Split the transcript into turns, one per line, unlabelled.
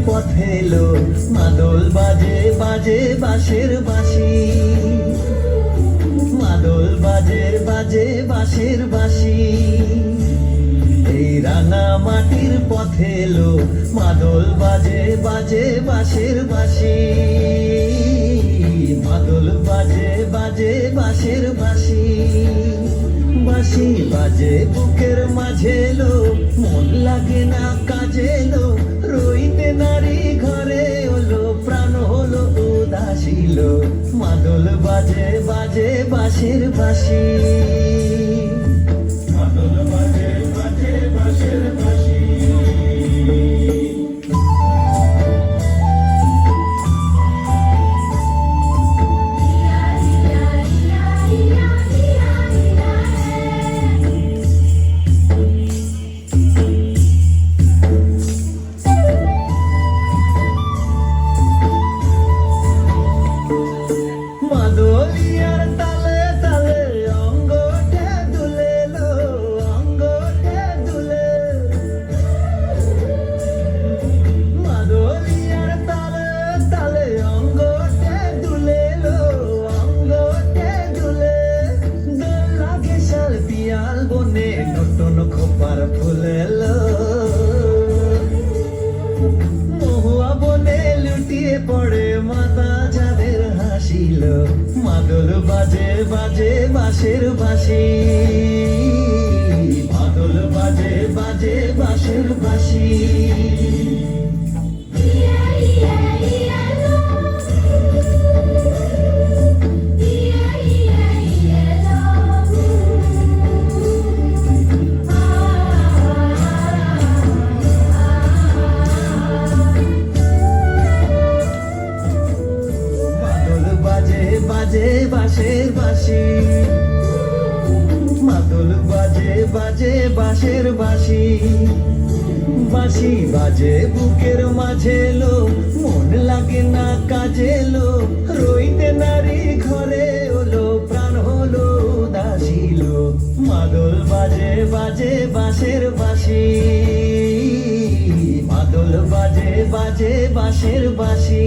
পথে এলো মাদল বাজে বাজে বাঁশের বাঁশি মাদল বাজে বাজে বাঁশের বাঁশি এই রাঙা মাটির পথে এলো মাদল বাজে বাজে বাঁশের বাঁশি মাদল বাজে বাজে বাঁশের বাঁশি বাঁশি বাজে বুকের মাঝে এলো মন লাগে না কাজে এলো রইতে নারী ঘরে হলো প্রাণ হলো উদাসীল মাদল বাজে বাজে বাঁশের বাঁশি মাদল বাজে বাজে বাঁশের বাঁশি মাদলিয়ার তালে তালে অঙ্গটা দুলে লো অঙ্গটা দুলে মাদলিয়ার তালে তালে অঙ্গটা দুলে লো অঙ্গটা দুলে দোল লাগে শাল পিয়াল বনে নতুন খোপার ফুলে লো মহুয়া বনে লুটিয়ে পড়ে মাতা যাদের হাসিল মাদল বাজে বাজে বাঁশের বাঁশি মাদল বাজে বাজে বাঁশের বাঁশি বাজে বাঁশের বাঁশি মাদল বাজে বাজে বাঁশের বাঁশি বাঁশি বাজে বুকের মাঝে লো মন লাগে না কাজে লো রইতে নারী ঘরে হলো প্রাণ হলো উদাসীল মাদল বাজে বাজে বাঁশের বাঁশি মাদল বাজে বাজে বাঁশের বাঁশি